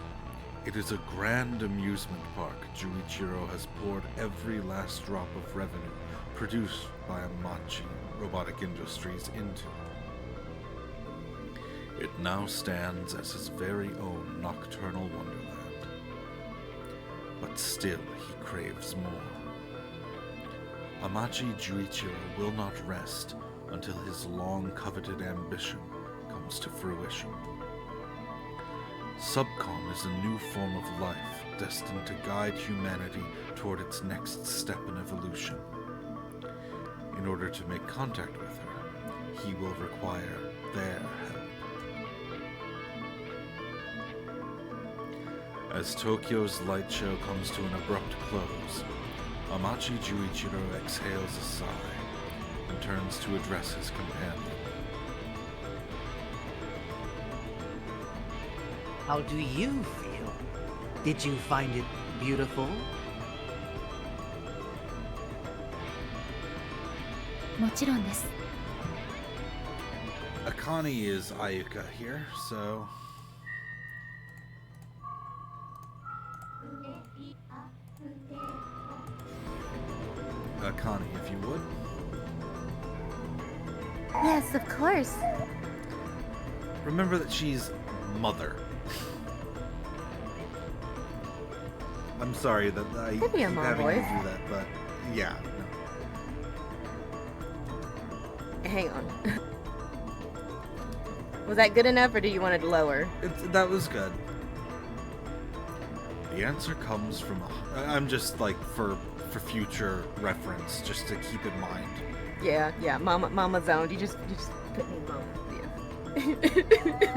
it is a grand amusement park Juichiro has poured every last drop of revenue produced by Amachi Robotic Industries into. It now stands as his very own nocturnal wonderland. But still he craves more. Amachi Juichiro will not rest until his long-coveted ambition comes to fruition. Subcon is a new form of life destined to guide humanity toward its next step in evolution. In order to make contact with her, he will require their help. As Tokyo's light show comes to an abrupt close, Amachi Juichiro exhales a sigh and turns to address his companion. How do you feel? Did you find it beautiful? もちろんです。 Akane is Ayuka here, so... Akane, if you would. Yes, of course. Remember that she's mother. I'm sorry that I Could be a keep mom having voice. you do that, but yeah, no. Hang on. Was that good enough, or do you want it lower? That was good. The answer comes from I'm just like for future reference, just to keep in mind. Yeah, Mama zoned. You just put me in Mama.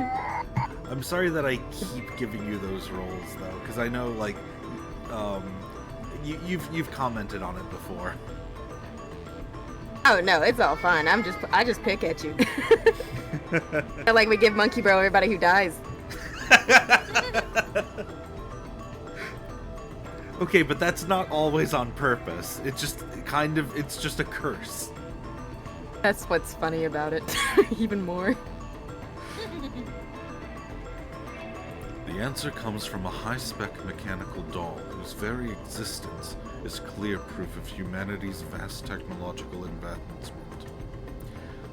Yeah. I'm sorry that I keep giving you those roles though, because I know like you've commented on it before. Oh no, it's all fine. I just pick at you. Like we give Monkey Bro everybody who dies. Okay, but that's not always on purpose. It's just it's just a curse. That's what's funny about it. Even more. The answer comes from a high-spec mechanical doll whose very existence is clear proof of humanity's vast technological advancement.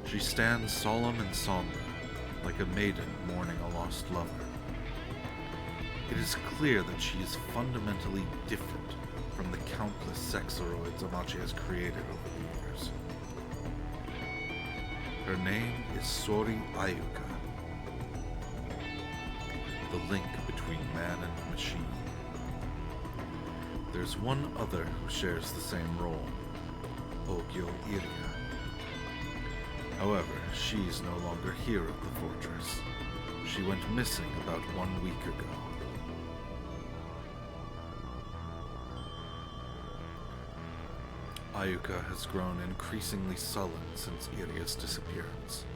She stands solemn and somber, like a maiden mourning a lost lover. It is clear that she is fundamentally different from the countless sexoroids Amachi has created over the years. Her name is Sori Ayuka, the link between man and machine. There's one other who shares the same role, Ogyo Iria. However, she's no longer here at the fortress. She went missing about 1 week ago. Ayuka has grown increasingly sullen since Iria's disappearance.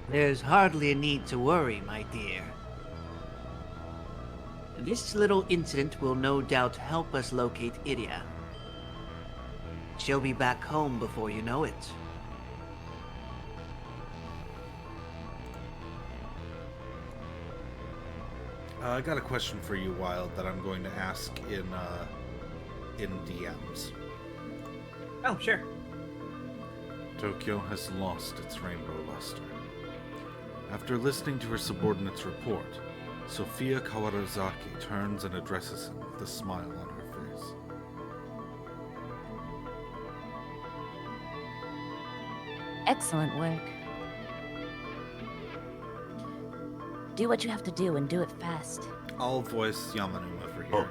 There's hardly a need to worry, my dear. This little incident will no doubt help us locate Iria. She'll be back home before you know it. I got a question for you, Wild, that I'm going to ask in DMs. Oh, sure. Tokyo has lost its rainbow luster. After listening to her subordinate's report, Sophia Kawarazaki turns and addresses him with a smile on her face. Excellent work. Do what you have to do and do it fast. I'll voice Yamanuma for here.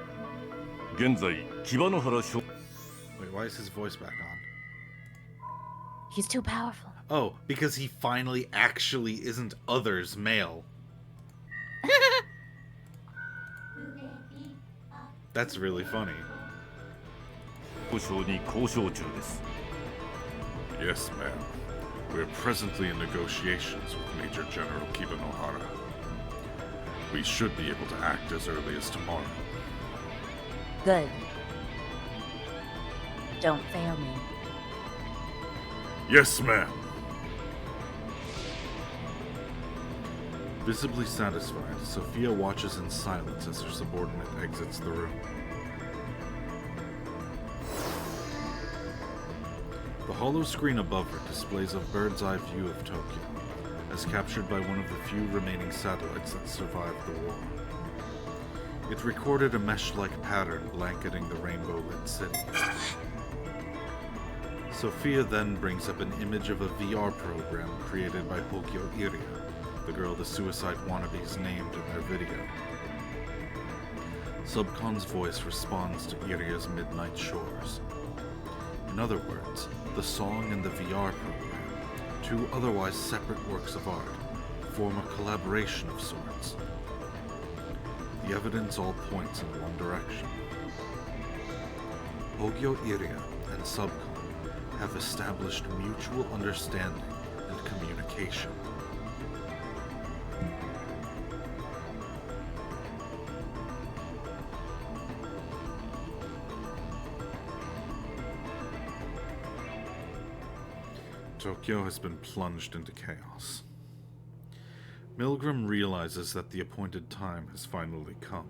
現在騎馬の原署 Wait, why is his voice back on? He's too powerful. Oh, because he finally actually isn't others male. That's really funny. 省に交渉中です Yes, ma'am. We're presently in negotiations with Major General Kibanohara. We should be able to act as early as tomorrow. Good. Don't fail me. Yes, ma'am. Visibly satisfied, Sophia watches in silence as her subordinate exits the room. The hollow screen above her displays a bird's-eye view of Tokyo, as captured by one of the few remaining satellites that survived the war. It recorded a mesh-like pattern blanketing the rainbow-lit city. Sophia then brings up an image of a VR program created by Hogyo Iria, the girl the suicide wannabes named in their video. Subcon's voice responds to Iria's midnight shores. In other words, the song and the VR program, two otherwise separate works of art, form a collaboration of sorts. The evidence all points in one direction. Hogyo Iria and Subcon have established mutual understanding and communication. Tokyo has been plunged into chaos. Milgram realizes that the appointed time has finally come.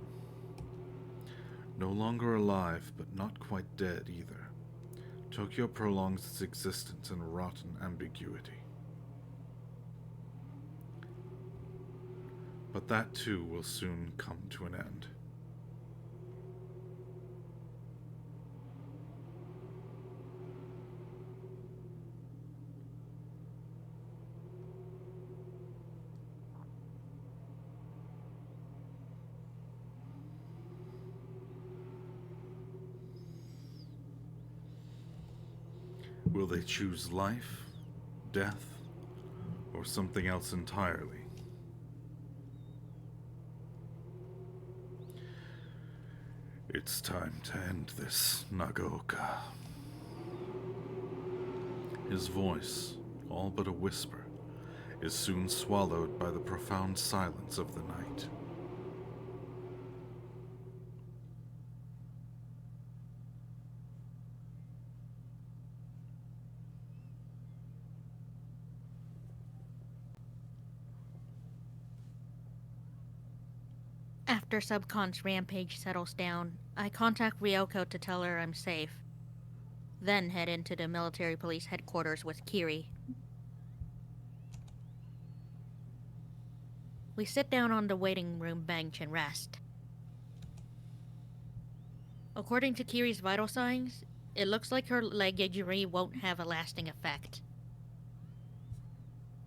No longer alive, but not quite dead either, Tokyo prolongs its existence in rotten ambiguity. But that too will soon come to an end. Will they choose life, death, or something else entirely? It's time to end this, Nagaoka. His voice, all but a whisper, is soon swallowed by the profound silence of the night. After Subcon's rampage settles down, I contact Ryoko to tell her I'm safe. Then head into the military police headquarters with Kiri. We sit down on the waiting room bench and rest. According to Kiri's vital signs, it looks like her leg injury won't have a lasting effect.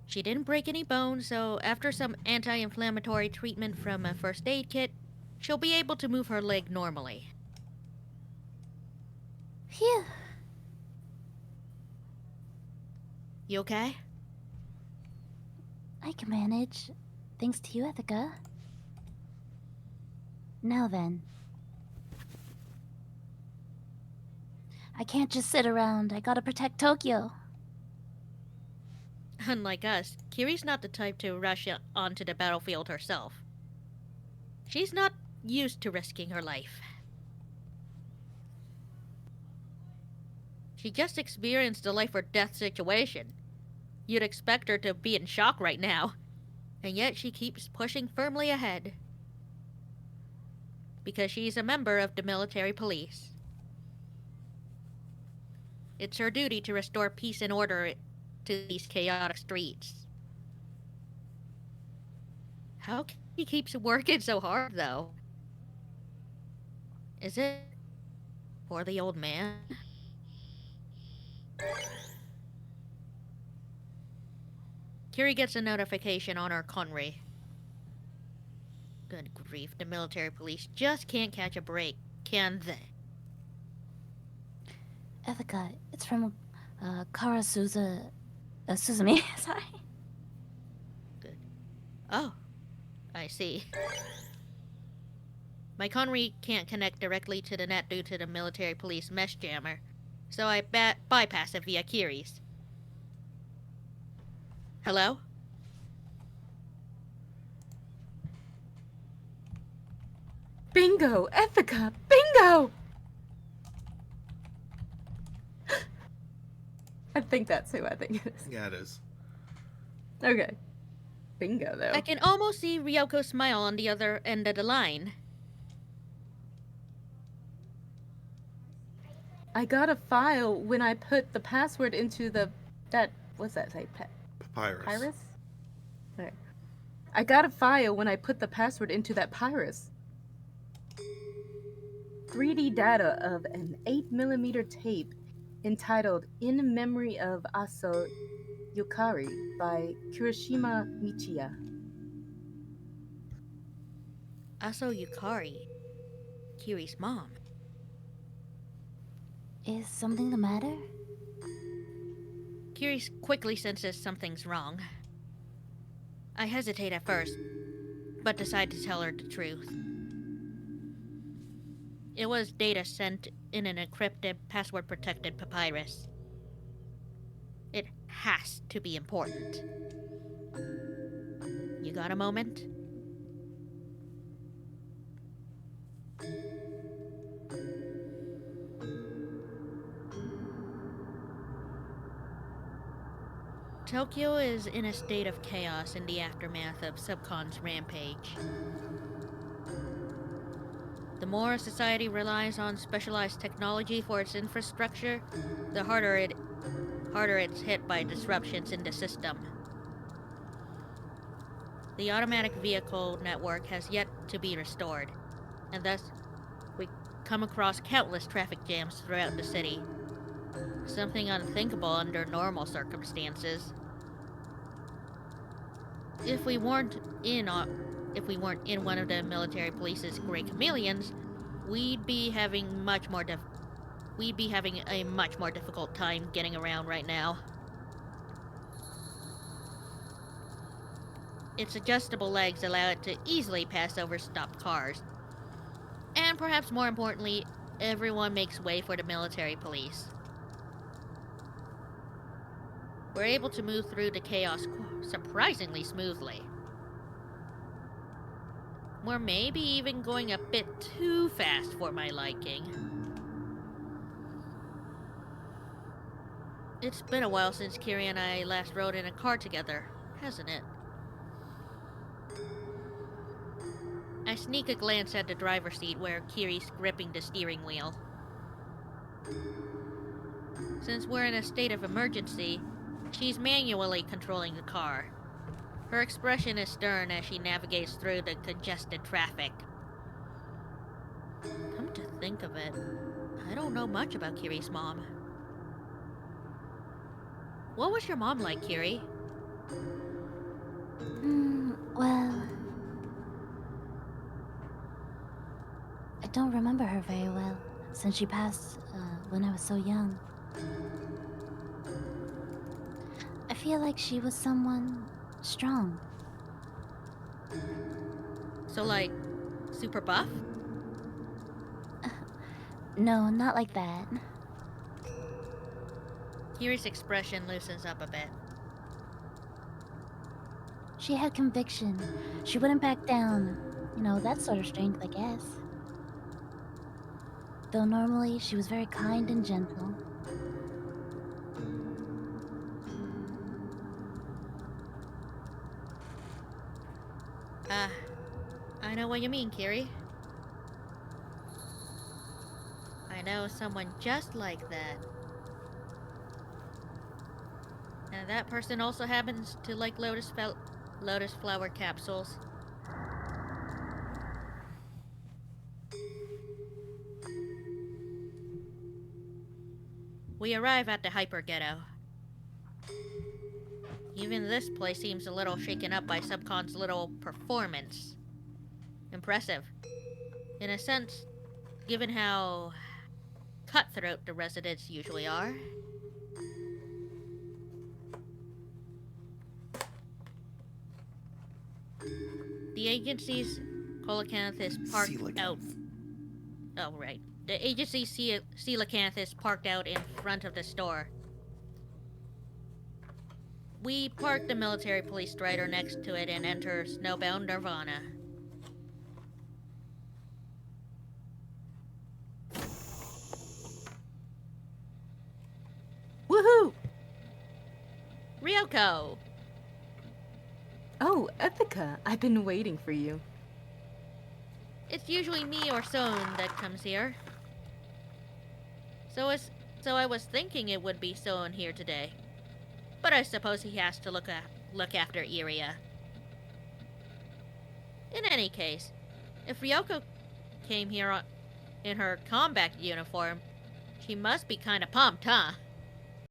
She didn't break any bones, so after some anti-inflammatory treatment from a first aid kit, she'll be able to move her leg normally. Phew. You okay? I can manage. Thanks to you, Ethica. Now then. I can't just sit around. I gotta protect Tokyo. Unlike us, Kiri's not the type to rush onto the battlefield herself. She's not used to risking her life. She just experienced a life or death situation. You'd expect her to be in shock right now, and yet she keeps pushing firmly ahead. Because she's a member of the military police. It's her duty to restore peace and order to these chaotic streets. How can he keep working so hard, though? Is it for the old man? Kiri gets a notification on her Conry. Good grief, the military police just can't catch a break, can they? Ethica, it's from Kara Suzumi. Sorry. Good. Oh, I see. My Conry can't connect directly to the net due to the military police mesh jammer, so I bypass it via Kiri's. Hello? Bingo! Ethica! Bingo! I think that's who I think it is. Yeah, it is. Okay. Bingo, though. I can almost see Ryoko smile on the other end of the line. I got a file when I put the password into what's that say? Papyrus. Papyrus? Okay. I got a file when I put the password into that Papyrus. 3D data of an 8mm tape entitled In Memory of Aso Yukari by Kirishima Michiya. Aso Yukari, Kiri's mom. Is something the matter? Kiri quickly senses something's wrong. I hesitate at first, but decide to tell her the truth. It was data sent in an encrypted, password-protected papyrus. It has to be important. You got a moment? Tokyo is in a state of chaos in the aftermath of Subcon's rampage. The more society relies on specialized technology for its infrastructure, the harder it's hit by disruptions in the system. The automatic vehicle network has yet to be restored, and thus we come across countless traffic jams throughout the city. Something unthinkable under normal circumstances. If we weren't in one of the military police's gray chameleons, we'd be having a much more difficult time getting around right now. Its adjustable legs allow it to easily pass over stopped cars. And perhaps more importantly, everyone makes way for the military police. We're able to move through the chaos surprisingly smoothly. We're maybe even going a bit too fast for my liking. It's been a while since Kiri and I last rode in a car together, hasn't it? I sneak a glance at the driver's seat where Kiri's gripping the steering wheel. Since we're in a state of emergency, she's manually controlling the car. Her expression is stern as she navigates through the congested traffic. Come to think of it, I don't know much about Kiri's mom. What was your mom like, Kiri? Well, I don't remember her very well, since she passed when I was so young. feel like she was someone strong. So, like, super buff? No, not like that. Kiri's expression loosens up a bit. She had conviction. She wouldn't back down. You know, that sort of strength, I guess. Though normally she was very kind and gentle. I know what you mean, Kiri. I know someone just like that. And that person also happens to like lotus flower capsules. We arrive at the hyper ghetto. Even this place seems a little shaken up by Subcon's little performance. Impressive. In a sense, given how cutthroat the residents usually are. The agency's coelacanth is parked out. Oh, right. The agency's coelacanth is parked out in front of the store. We park the military police strider next to it and enter Snowbound Nirvana. Woohoo! Ryoko! Oh, Ethica, I've been waiting for you. It's usually me or Son that comes here. So I was thinking it would be Son here today. But I suppose he has to look after Iria. In any case, if Ryoko came here in her combat uniform, she must be kinda pumped, huh?